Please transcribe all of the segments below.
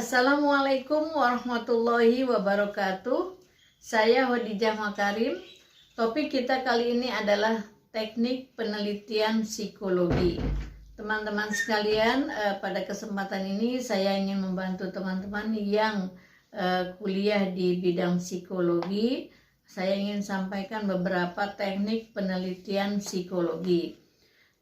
Assalamualaikum warahmatullahi wabarakatuh. Saya Khadijah Makarim. Topik kita kali ini adalah teknik penelitian psikologi. Teman-teman sekalian, pada kesempatan ini saya ingin membantu teman-teman yang kuliah di bidang psikologi. Saya ingin sampaikan beberapa teknik penelitian psikologi.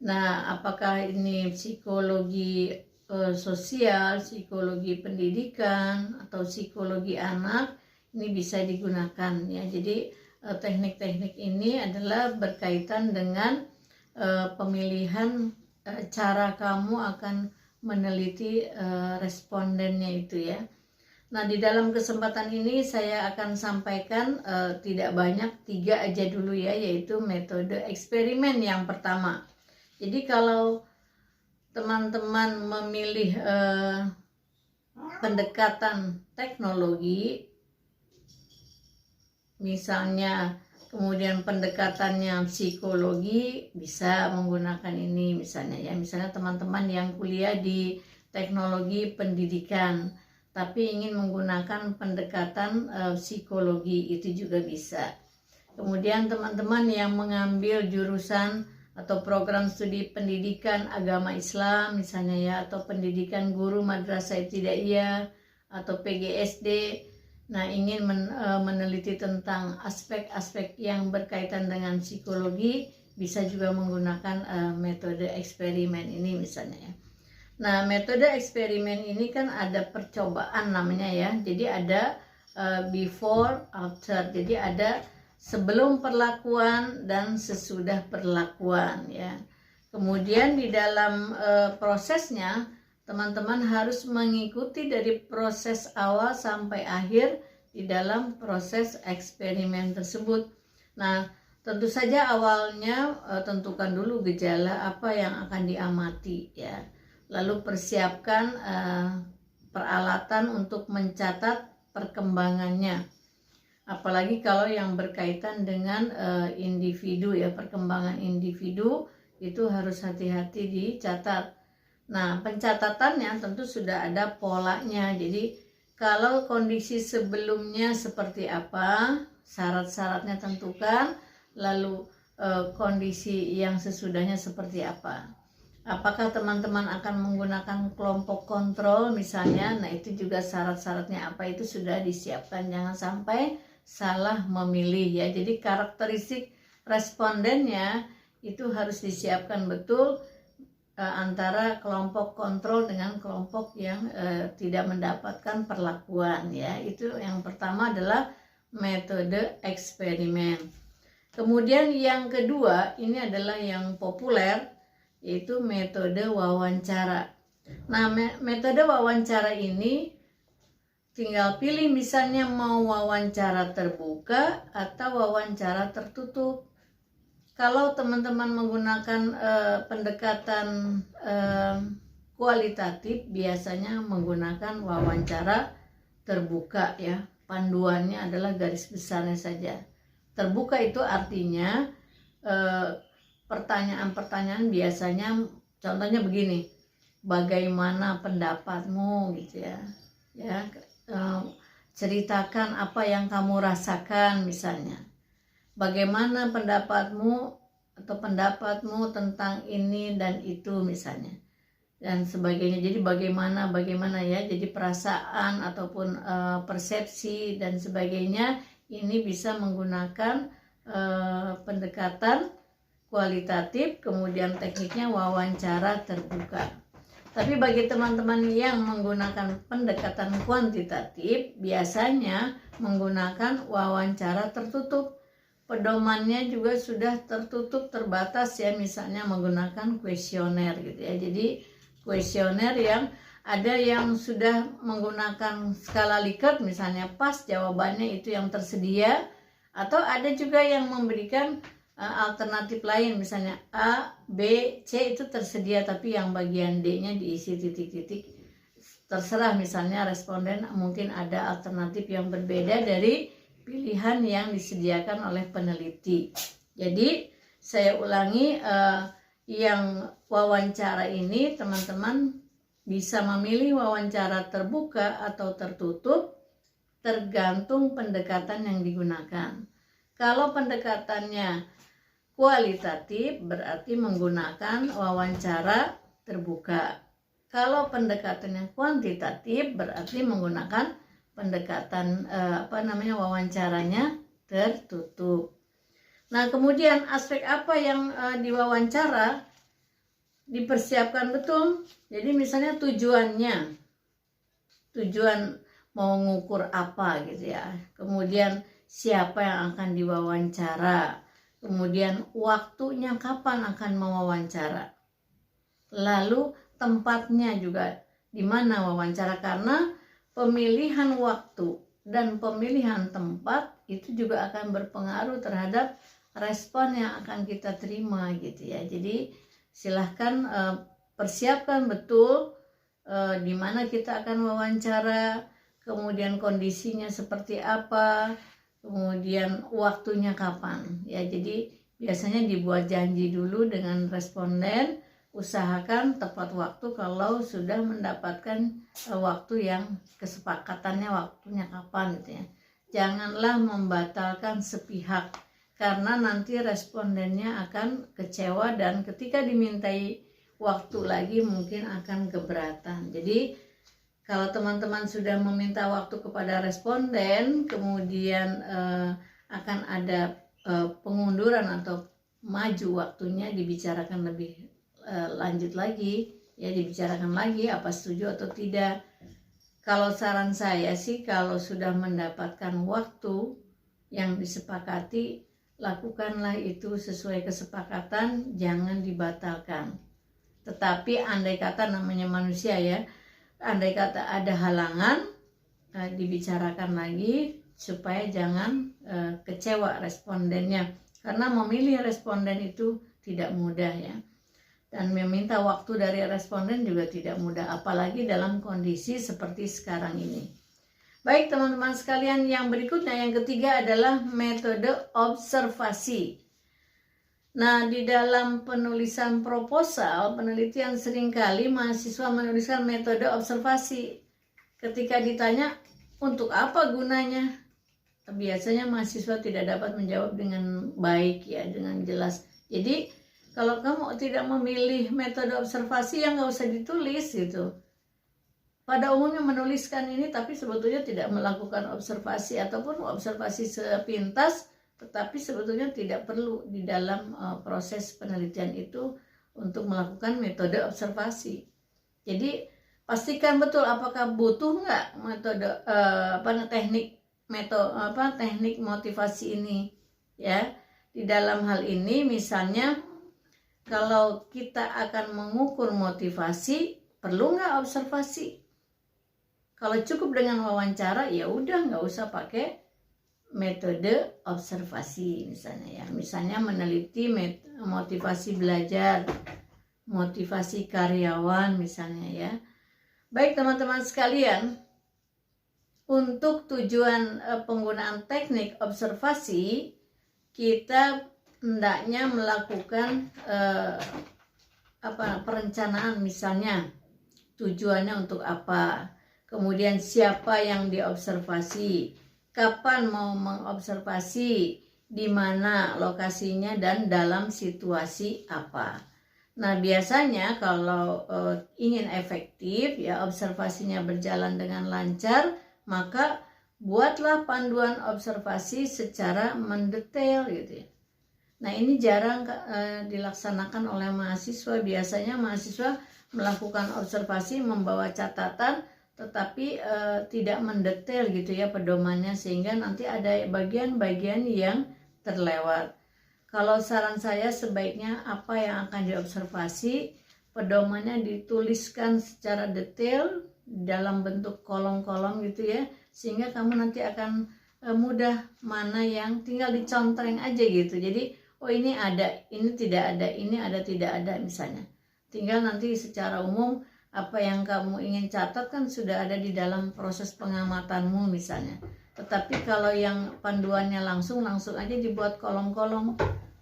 Nah, apakah ini psikologi sosial, psikologi pendidikan, atau psikologi anak, ini bisa digunakan ya. Jadi teknik-teknik ini adalah berkaitan dengan pemilihan cara kamu akan meneliti respondennya itu ya. Nah, di dalam kesempatan ini saya akan sampaikan tidak banyak, 3 aja dulu ya, yaitu metode eksperimen yang pertama. Jadi kalau teman-teman memilih pendekatan teknologi, misalnya kemudian pendekatannya psikologi, bisa menggunakan ini misalnya ya. Misalnya teman-teman yang kuliah di teknologi pendidikan tapi ingin menggunakan pendekatan psikologi, itu juga bisa. Kemudian teman-teman yang mengambil jurusan atau program studi pendidikan agama Islam misalnya ya, atau pendidikan guru madrasah ibtidaiyah atau PGSD, nah ingin meneliti tentang aspek-aspek yang berkaitan dengan psikologi, bisa juga menggunakan metode eksperimen ini misalnya ya. Nah, metode eksperimen ini kan ada percobaan namanya ya, jadi ada before, after, jadi ada sebelum perlakuan dan sesudah perlakuan ya. Kemudian di dalam prosesnya teman-teman harus mengikuti dari proses awal sampai akhir di dalam proses eksperimen tersebut. Nah, tentu saja awalnya tentukan dulu gejala apa yang akan diamati ya. Lalu persiapkan peralatan untuk mencatat perkembangannya. Apalagi kalau yang berkaitan dengan individu ya, perkembangan individu itu harus hati-hati dicatat. Nah, pencatatannya tentu sudah ada polanya. Jadi kalau kondisi sebelumnya seperti apa, syarat-syaratnya tentukan, lalu kondisi yang sesudahnya seperti apa. Apakah teman-teman akan menggunakan kelompok kontrol misalnya, nah itu juga syarat-syaratnya apa itu sudah disiapkan, jangan sampai salah memilih ya. Jadi karakteristik respondennya itu harus disiapkan betul antara kelompok kontrol dengan kelompok yang tidak mendapatkan perlakuan ya. Itu yang pertama adalah metode eksperimen. Kemudian yang kedua ini adalah yang populer, yaitu metode wawancara. Nah, metode wawancara ini tinggal pilih misalnya mau wawancara terbuka atau wawancara tertutup. Kalau teman-teman menggunakan pendekatan kualitatif, biasanya menggunakan wawancara terbuka ya. Panduannya adalah garis besarnya saja. Terbuka itu artinya pertanyaan-pertanyaan biasanya contohnya begini, bagaimana pendapatmu gitu ya. Ya, ceritakan apa yang kamu rasakan misalnya. Bagaimana pendapatmu tentang ini dan itu misalnya. Dan sebagainya. Jadi bagaimana ya. Jadi perasaan ataupun persepsi dan sebagainya, ini bisa menggunakan pendekatan kualitatif, kemudian tekniknya wawancara terbuka. Tapi bagi teman-teman yang menggunakan pendekatan kuantitatif, biasanya menggunakan wawancara tertutup. Pedomannya juga sudah tertutup, terbatas ya, misalnya menggunakan kuesioner gitu ya. Jadi kuesioner yang ada yang sudah menggunakan skala Likert misalnya, pas jawabannya itu yang tersedia, atau ada juga yang memberikan alternatif lain misalnya A, B, C itu tersedia tapi yang bagian D-nya diisi titik-titik. Terserah, misalnya responden mungkin ada alternatif yang berbeda dari pilihan yang disediakan oleh peneliti. Jadi saya ulangi, yang wawancara ini teman-teman bisa memilih wawancara terbuka atau tertutup tergantung pendekatan yang digunakan. Kalau pendekatannya kualitatif berarti menggunakan wawancara terbuka. Kalau pendekatannya kuantitatif berarti menggunakan pendekatan wawancaranya tertutup. Nah, kemudian aspek apa yang diwawancara dipersiapkan betul. Jadi misalnya tujuan mau ngukur apa gitu ya. Kemudian siapa yang akan diwawancara. Kemudian waktunya kapan akan mewawancara. Lalu tempatnya juga di mana wawancara, karena pemilihan waktu dan pemilihan tempat itu juga akan berpengaruh terhadap respon yang akan kita terima gitu ya. Jadi silahkan persiapkan betul di mana kita akan wawancara, kemudian kondisinya seperti apa, kemudian waktunya kapan ya. Jadi biasanya dibuat janji dulu dengan responden, usahakan tepat waktu kalau sudah mendapatkan waktu yang kesepakatannya waktunya kapan gitu ya. Janganlah membatalkan sepihak, karena nanti respondennya akan kecewa dan ketika dimintai waktu lagi mungkin akan keberatan. Jadi kalau teman-teman sudah meminta waktu kepada responden, kemudian akan ada pengunduran atau maju waktunya, dibicarakan lebih lanjut lagi, ya dibicarakan lagi apa setuju atau tidak. Kalau saran saya sih, kalau sudah mendapatkan waktu yang disepakati, lakukanlah itu sesuai kesepakatan, jangan dibatalkan. Tetapi andai kata namanya manusia ya, andai kata ada halangan, dibicarakan lagi supaya jangan kecewa respondennya. Karena memilih responden itu tidak mudah ya. Dan meminta waktu dari responden juga tidak mudah, apalagi dalam kondisi seperti sekarang ini. Baik teman-teman sekalian, yang berikutnya yang ketiga adalah metode observasi. Nah, di dalam penulisan proposal, penelitian seringkali mahasiswa menuliskan metode observasi. Ketika ditanya, untuk apa gunanya? Biasanya mahasiswa tidak dapat menjawab dengan baik ya, dengan jelas. Jadi, kalau kamu tidak memilih metode observasi, ya nggak usah ditulis gitu. Pada umumnya menuliskan ini, tapi sebetulnya tidak melakukan observasi ataupun observasi sepintas, tetapi sebetulnya tidak perlu di dalam proses penelitian itu untuk melakukan metode observasi. Jadi pastikan betul apakah butuh nggak metode teknik motivasi ini ya. Di dalam hal ini misalnya kalau kita akan mengukur motivasi, perlu nggak observasi? Kalau cukup dengan wawancara, ya udah nggak usah pakai metode observasi misalnya ya. Misalnya meneliti motivasi belajar, motivasi karyawan misalnya ya. Baik teman-teman sekalian, untuk tujuan penggunaan teknik observasi, kita hendaknya melakukan perencanaan, misalnya tujuannya untuk apa, kemudian siapa yang diobservasi, kapan mau mengobservasi, di mana lokasinya, dan dalam situasi apa. Nah, biasanya kalau ingin efektif ya observasinya berjalan dengan lancar, maka buatlah panduan observasi secara mendetail gitu ya. Nah, ini jarang dilaksanakan oleh mahasiswa. Biasanya mahasiswa melakukan observasi membawa catatan, tetapi tidak mendetail gitu ya pedomannya, sehingga nanti ada bagian-bagian yang terlewat. Kalau saran saya, sebaiknya apa yang akan diobservasi, pedomannya dituliskan secara detail dalam bentuk kolom-kolom gitu ya, sehingga kamu nanti akan mudah mana yang tinggal dicontreng aja gitu. Jadi oh ini ada, ini tidak ada, ini ada tidak ada misalnya. Tinggal nanti secara umum apa yang kamu ingin catat kan sudah ada di dalam proses pengamatanmu misalnya. Tetapi kalau yang panduannya langsung aja dibuat kolom-kolom,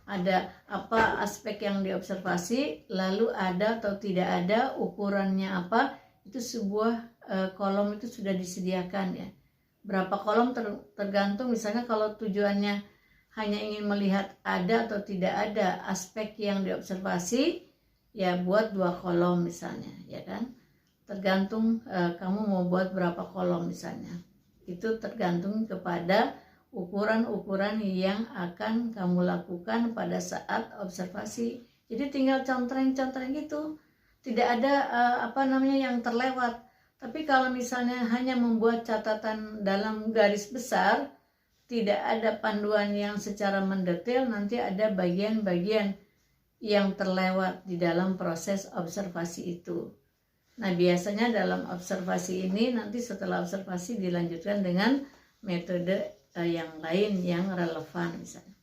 ada apa aspek yang diobservasi, lalu ada atau tidak ada, ukurannya apa, itu sebuah kolom itu sudah disediakan ya. Berapa kolom tergantung, misalnya kalau tujuannya hanya ingin melihat ada atau tidak ada aspek yang diobservasi, ya buat 2 kolom misalnya, ya kan. Tergantung kamu mau buat berapa kolom misalnya. Itu tergantung kepada ukuran-ukuran yang akan kamu lakukan pada saat observasi. Jadi tinggal contreng-contreng gitu. Tidak ada yang terlewat. Tapi kalau misalnya hanya membuat catatan dalam garis besar, tidak ada panduan yang secara mendetail, nanti ada bagian-bagian yang terlewat di dalam proses observasi itu. Nah, biasanya dalam observasi ini nanti setelah observasi dilanjutkan dengan metode yang lain yang relevan misalnya.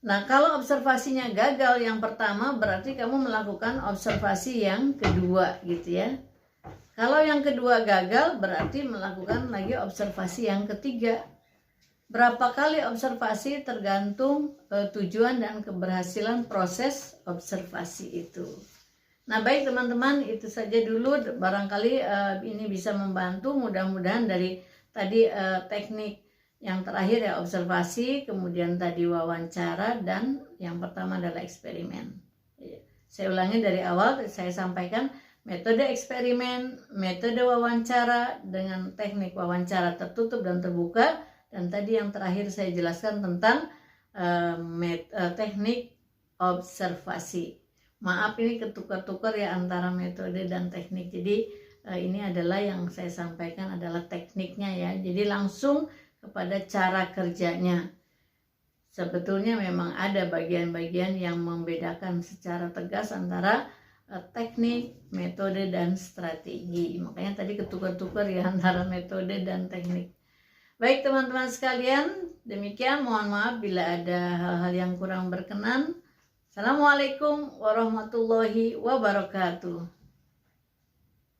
Nah, kalau observasinya gagal yang pertama, berarti kamu melakukan observasi yang kedua gitu ya. Kalau yang kedua gagal, berarti melakukan lagi observasi yang ketiga. Berapa kali observasi tergantung tujuan dan keberhasilan proses observasi itu. Nah, baik teman-teman, itu saja dulu, barangkali ini bisa membantu. Mudah-mudahan dari tadi teknik yang terakhir ya observasi, kemudian tadi wawancara, dan yang pertama adalah eksperimen. Saya ulangi dari awal, saya sampaikan metode eksperimen, metode wawancara dengan teknik wawancara tertutup dan terbuka, dan tadi yang terakhir saya jelaskan tentang teknik observasi. Maaf ini ketukar-tukar ya antara metode dan teknik. Jadi ini adalah yang saya sampaikan adalah tekniknya ya. Jadi langsung kepada cara kerjanya. Sebetulnya memang ada bagian-bagian yang membedakan secara tegas antara teknik, metode, dan strategi. Makanya tadi ketukar-tukar ya antara metode dan teknik. Baik teman-teman sekalian, demikian, mohon maaf bila ada hal-hal yang kurang berkenan. Assalamualaikum warahmatullahi wabarakatuh.